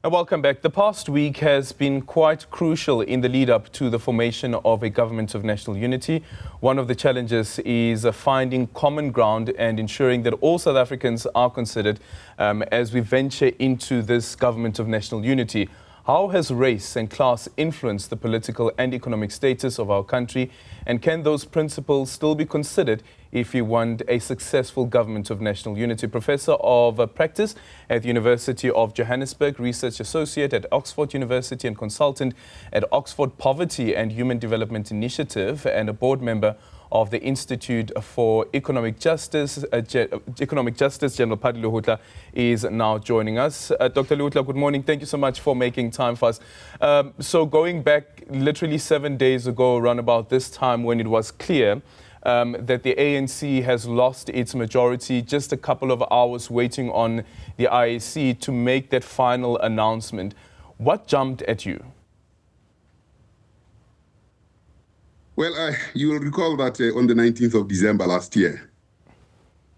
Welcome back. The past week has been quite crucial in the lead-up to the formation of a government of national unity. One of the challenges is finding common ground and ensuring that all South Africans are considered as we venture into this government of national unity. How has race and class influenced the political and economic status of our country? And can those principles still be considered if we want a successful government of national unity? Professor of Practice at the University of Johannesburg, Research Associate at Oxford University and Consultant at Oxford Poverty and Human Development Initiative, and a board member of the Institute for Economic Justice, General Pali Lehohla, is now joining us. Dr. Lehohla, good morning. Thank you so much for making time for us. So going back literally 7 days ago, around about this time when it was clear that the ANC has lost its majority, just a couple of hours waiting on the IEC to make that final announcement, what jumped at you? Well, you will recall that on the 19th of December last year,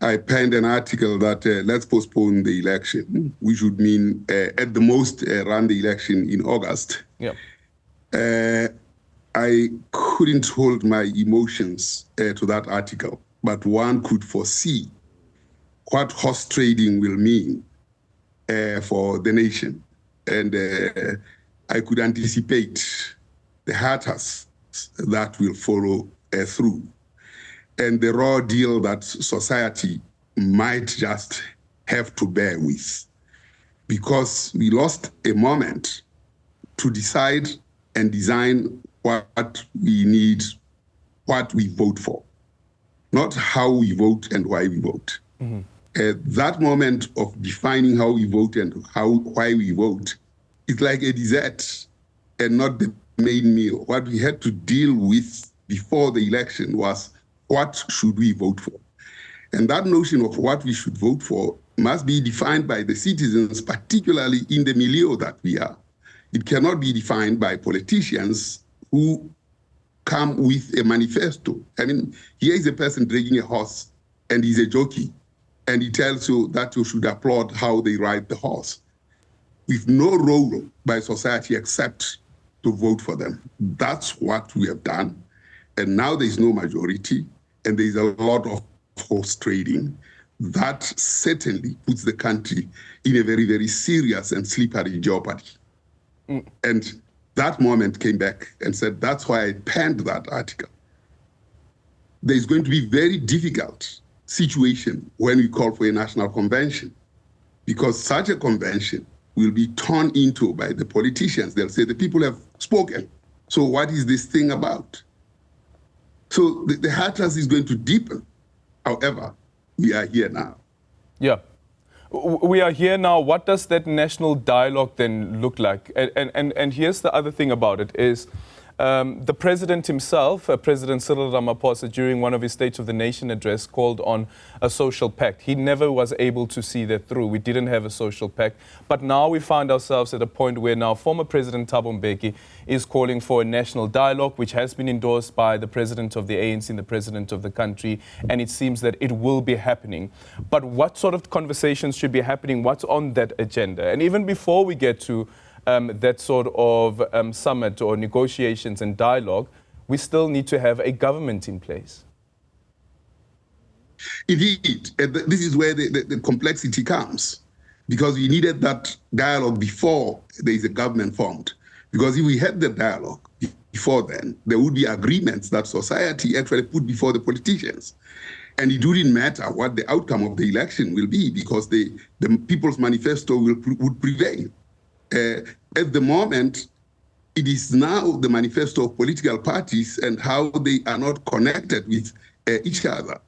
I penned an article that let's postpone the election, which would mean at the most run the election in August. Yep. I couldn't hold my emotions to that article, but one could foresee what horse trading will mean for the nation. And I could anticipate the hatters that will follow through, and the raw deal that society might just have to bear with, because we lost a moment to decide and design what we need, what we vote for, not how we vote and why we vote. Mm-hmm. That moment of defining how we vote and why we vote is like a dessert and not the main meal. What we had to deal with before the election was what should we vote for? And that notion of what we should vote for must be defined by the citizens, particularly in the milieu that we are. It cannot be defined by politicians who come with a manifesto. I mean, here is a person dragging a horse and he's a jockey, and he tells you that you should applaud how they ride the horse, with no role by society except to vote for them. That's what we have done. And now there's no majority, and there's a lot of horse trading. That certainly puts the country in a very, very serious and slippery jeopardy. And that moment came back and said, that's why I penned that article. There's going to be a very difficult situation when we call for a national convention, because such a convention will be turned into by the politicians. They'll say the people have spoken. So what is this thing about? So the hatters is going to deepen. However, we are here now. Yeah. We are here now. What does that national dialogue then look like? And here's the other thing about it is the president himself, President Cyril Ramaphosa, during one of his State of the Nation address, called on a social pact. He never was able to see that through. We didn't have a social pact. But now we find ourselves at a point where now former President Thabo Mbeki is calling for a national dialogue, which has been endorsed by the president of the ANC and the president of the country. And it seems that it will be happening. But what sort of conversations should be happening? What's on that agenda? And even before we get to that sort of summit or negotiations and dialogue, we still need to have a government in place. Indeed, this is where the complexity comes, because we needed that dialogue before there is a government formed. Because if we had the dialogue before then, there would be agreements that society actually put before the politicians. And it wouldn't matter what the outcome of the election will be, because the People's Manifesto would prevail. At the moment, it is now the manifesto of political parties and how they are not connected with each other.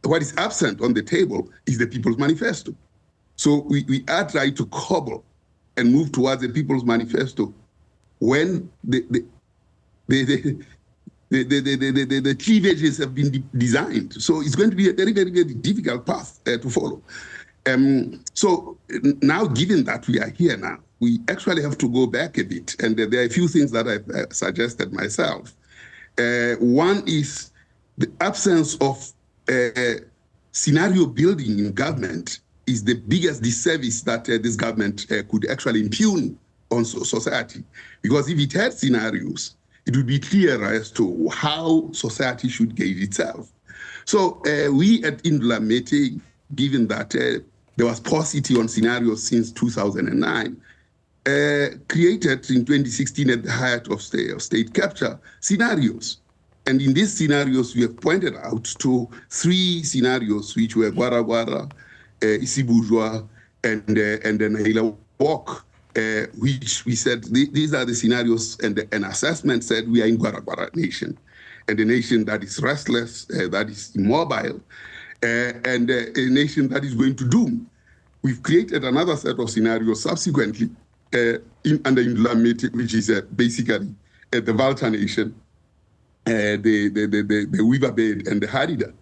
What is absent on the table is the People's Manifesto. So we are trying to cobble and move towards the People's Manifesto when the cleavages have been designed. So it's going to be a very, very, very difficult path to follow. So now, given that we are here now, we actually have to go back a bit. And there are a few things that I've suggested myself. One is the absence of scenario building in government is the biggest disservice that this government could actually impugn on society. Because if it had scenarios, it would be clear as to how society should gauge itself. So we at Indula Mete, given that there was paucity on scenarios since 2009, created in 2016 at the height of state capture scenarios. And in these scenarios, we have pointed out to 3 scenarios, which were Gwara Gwara, Isibujwa, and the Naila Walk, which we said these are the scenarios, and an assessment said we are in Gwara Gwara nation, and a nation that is restless, that is immobile, and a nation that is going to doom. We've created another set of scenarios subsequently under Indula Mete, which is basically the Vulture nation, the Weaver Bed, and the Hadida.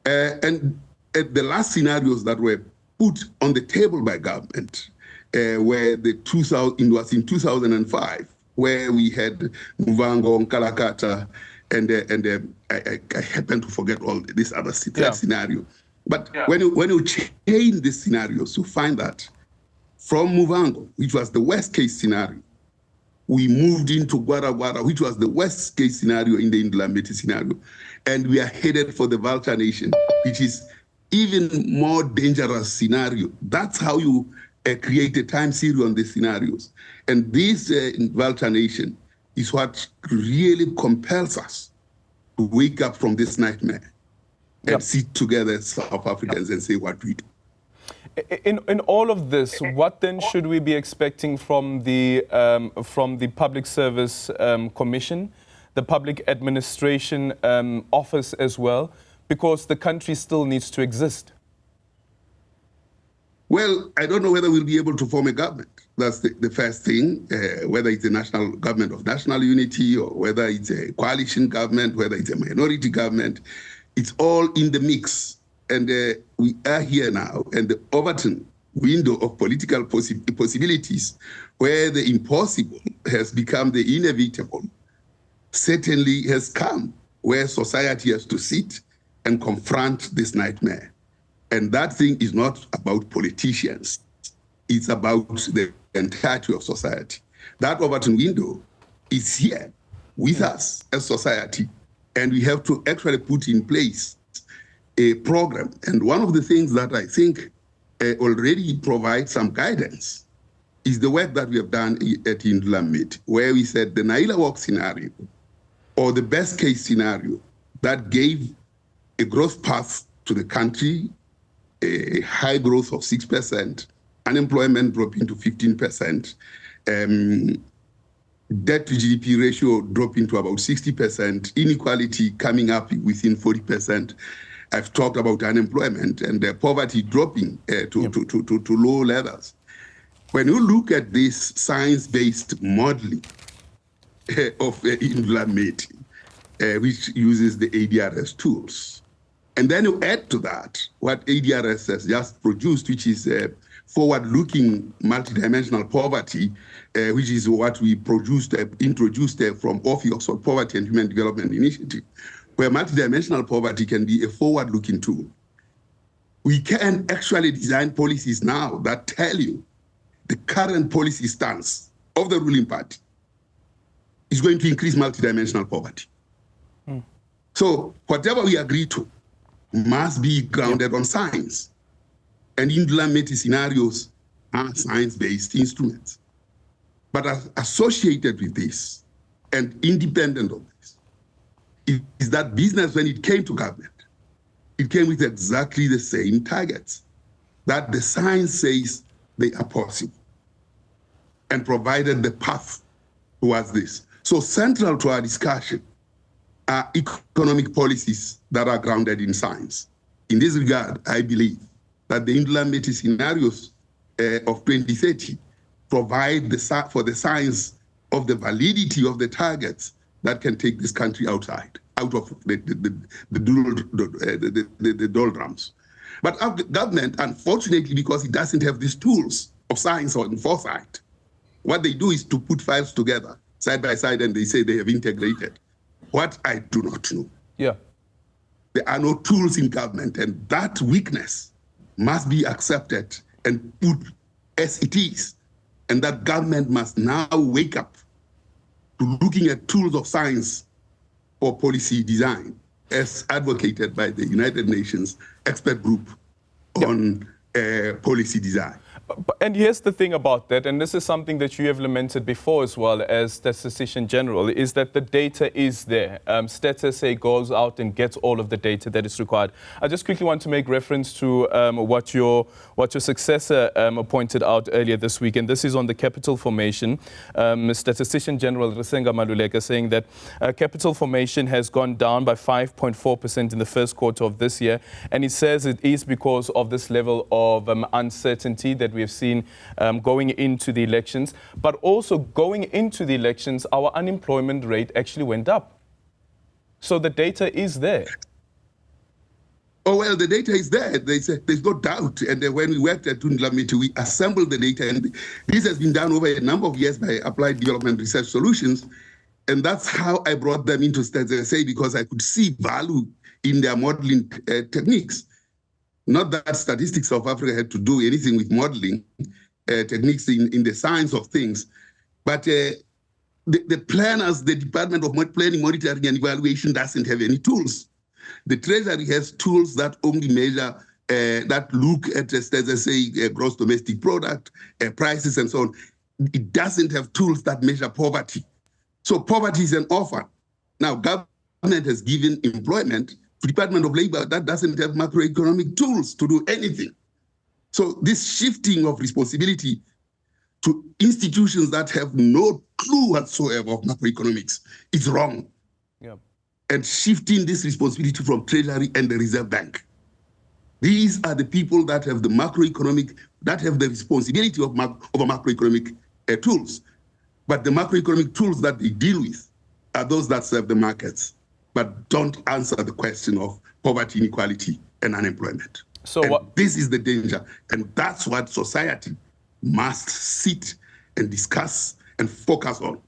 And the last scenarios that were put on the table by government were it was in 2005, where we had Muvango, Nkalakata, and I happen to forget all this other scenario. But when you change the scenarios, you find that from Muvango, which was the worst case scenario, we moved into Gwara Gwara, which was the worst case scenario in the Indula Mete scenario. And we are headed for the Vulture nation, which is even more dangerous scenario. That's how you create a time series on the scenarios. And this Vulture nation is what really compels us to wake up from this nightmare and sit together as South Africans and say what we do. In all of this, what then should we be expecting from the Public Service Commission, the Public Administration Office as well, because the country still needs to exist? Well, I don't know whether we'll be able to form a government. That's the first thing, whether it's a national government of national unity or whether it's a coalition government, whether it's a minority government. It's all in the mix. And we are here now, and the Overton window of political possibilities, where the impossible has become the inevitable, certainly has come, where society has to sit and confront this nightmare. And that thing is not about politicians. It's about the entirety of society. That Overton window is here with us as society, and we have to actually put in place a program. And one of the things that I think already provides some guidance is the work that we have done at Indula Mete, where we said the Naila Walk scenario, or the best case scenario that gave a growth path to the country, a high growth of 6%, unemployment dropping to 15%, debt to GDP ratio dropping to about 60%, inequality coming up within 40%. I've talked about unemployment and poverty dropping to low levels. When you look at this science-based modeling of Indula Mete, which uses the ADRS tools, and then you add to that what ADRS has just produced, which is forward-looking multidimensional poverty, which is what we introduced from Oxford Poverty and Human Development Initiative, where multidimensional poverty can be a forward-looking tool. We can actually design policies now that tell you the current policy stance of the ruling party is going to increase multidimensional poverty. So whatever we agree to must be grounded on science. And Indula Mete scenarios are science-based instruments. But associated with this and independent of this is that business, when it came to government, it came with exactly the same targets, that the science says they are possible, and provided the path towards this. So central to our discussion are economic policies that are grounded in science. In this regard, I believe that the Indula Mete scenarios of 2030 provide for the science of the validity of the targets that can take this country out of the doldrums. But our government, unfortunately, because it doesn't have these tools of science or foresight, what they do is to put files together side by side, and they say they have integrated. What I do not know. Yeah. There are no tools in government, and that weakness must be accepted and put as it is, and that government must now wake up to looking at tools of science for policy design, as advocated by the United Nations expert group on policy design. And here's the thing about that, and this is something that you have lamented before as well as statistician-general, is that the data is there. Stats goes out and gets all of the data that is required. I just quickly want to make reference to what your successor pointed out earlier this week, and this is on the capital formation. Statistician-general Risenga Maluleka saying that capital formation has gone down by 5.4% in the first quarter of this year, and he says it is because of this level of uncertainty that we have seen going into the elections. But also going into the elections, our unemployment rate actually went up. So the data is there. Oh, well, the data is there. There's no doubt. And when we worked at Tundlamiti, we assembled the data. And this has been done over a number of years by Applied Development Research Solutions. And that's how I brought them into Stats, because I could see value in their modeling techniques. Not that Statistics South Africa had to do anything with modeling techniques in the science of things, but the planners, the Department of Planning, Monitoring and Evaluation doesn't have any tools. The Treasury has tools that only measure, that look at, as say, gross domestic product, prices and so on. It doesn't have tools that measure poverty. So poverty is an orphan. Now, government has given employment. Department of Labor, that doesn't have macroeconomic tools to do anything. So this shifting of responsibility to institutions that have no clue whatsoever of macroeconomics is wrong. Yep. And shifting this responsibility from Treasury and the Reserve Bank. These are the people that have the macroeconomic, that have the responsibility of macroeconomic tools. But the macroeconomic tools that they deal with are those that serve the markets, but don't answer the question of poverty, inequality, and unemployment. So this is the danger, and that's what society must sit and discuss and focus on.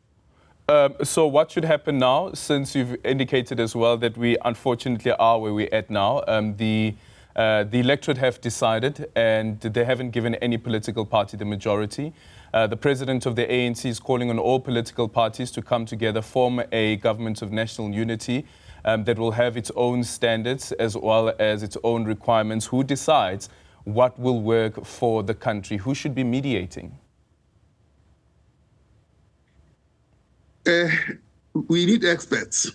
So what should happen now, since you've indicated as well that we unfortunately are where we're at now? The electorate have decided, and they haven't given any political party the majority. The president of the ANC is calling on all political parties to come together, form a government of national unity that will have its own standards as well as its own requirements. Who decides what will work for the country? Who should be mediating? We need experts.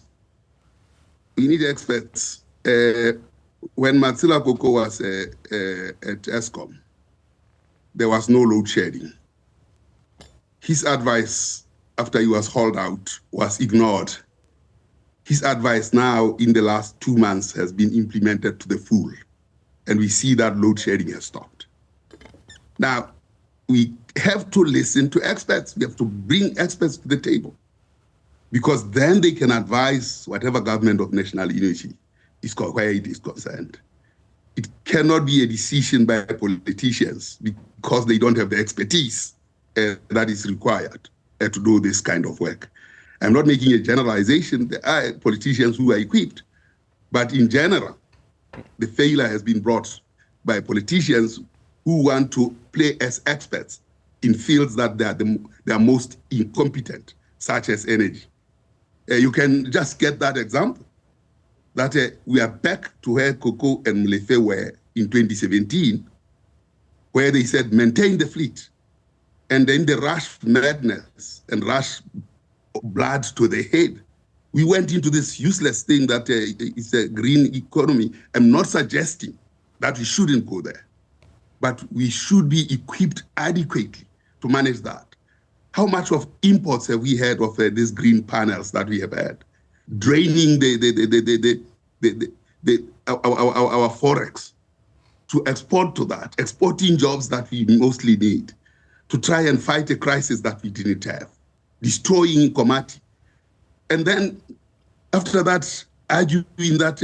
We need experts. When Matsila Koko was at ESCOM, there was no load shedding. His advice after he was hauled out was ignored. His advice now in the last 2 months has been implemented to the full, and we see that load shedding has stopped. Now, we have to listen to experts. We have to bring experts to the table, because then they can advise whatever government of national unity is where it is concerned. It cannot be a decision by politicians because they don't have the expertise that is required to do this kind of work. I'm not making a generalization. There are politicians who are equipped, but in general, the failure has been brought by politicians who want to play as experts in fields that they are most incompetent, such as energy. You can just get that example, that we are back to where Koko and Mlefe were in 2017, where they said, maintain the fleet. And then the rush madness and rush blood to the head, we went into this useless thing that is a green economy. I'm not suggesting that we shouldn't go there, but we should be equipped adequately to manage that. How much of imports have we had of these green panels that we have had, draining our forex to export to that, exporting jobs that we mostly need, to try and fight a crisis that we didn't have, destroying Komati. And then after that, arguing that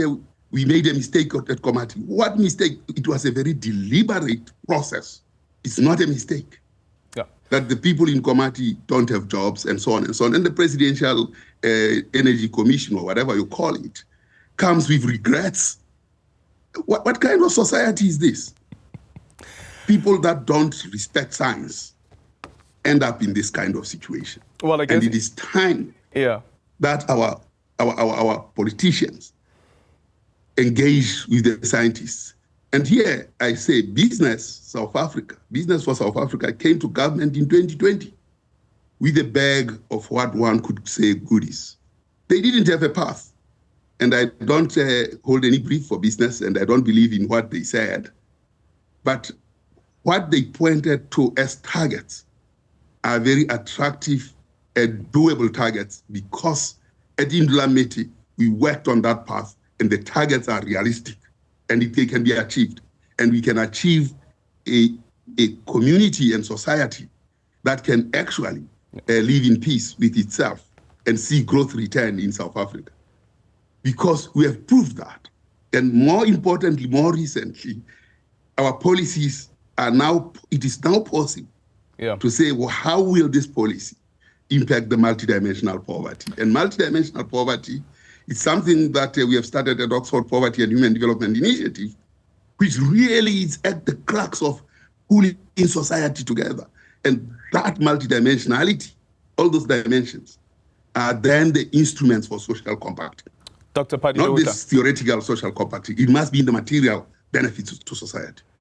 we made a mistake at Komati. What mistake? It was a very deliberate process. It's not a mistake. Yeah. That the people in Komati don't have jobs and so on and so on. And the Presidential Energy Commission, or whatever you call it, comes with regrets. What kind of society is this? people that don't respect science end up in this kind of situation. Well, I guess, and it is time that our politicians engage with the scientists. And here I say business for South Africa came to government in 2020 with a bag of what one could say goodies. They didn't have a path. And I don't hold any brief for business, and I don't believe in what they said. But what they pointed to as targets are very attractive and doable targets, because at Indula Meti, we worked on that path, and the targets are realistic, and they can be achieved. And we can achieve a community and society that can actually live in peace with itself and see growth return in South Africa. Because we have proved that. And more importantly, more recently, our policies are now, it is now possible to say, well, how will this policy impact the multidimensional poverty? And multidimensional poverty is something that we have started at Oxford Poverty and Human Development Initiative, which really is at the crux of pulling in society together. And that multidimensionality, all those dimensions, are then the instruments for social compacting. Dr. Pali Not Lehohla. this theoretical social compacting. It must be in the material benefits to society.